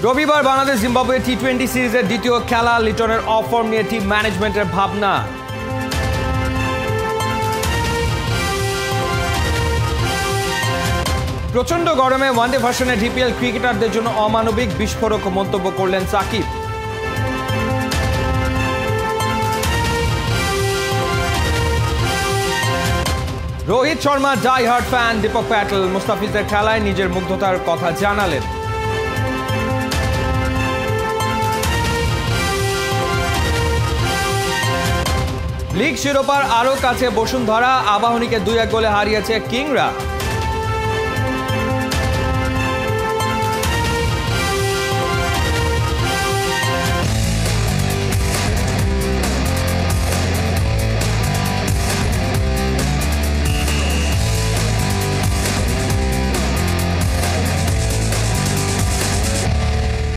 রবিবার বাংলাদেশ জিম্বাবুয়ে টি-20 সিরিজের দ্বিতীয় খেলা লিটনের অফ ফর্ম নিয়ে টিম ম্যানেজমেন্টের ভাবনা। প্রচন্ড গরমে ওয়ানডে ভার্সনে ডিপিএল ক্রিকেটারদের জন্য অমানবিক বিস্ফোরক মন্তব্য করলেন Shakib. Rohit Sharma die hard fan Deepak Patel মুস্তাফিজের খেলায় নিজের মুগ্ধতার কথা জানালেন। লিগ শিরোপার আরও কাছে বসুন্ধরা, আবাহনীকে 2-1 গোলে হারিয়েছে কিংরা।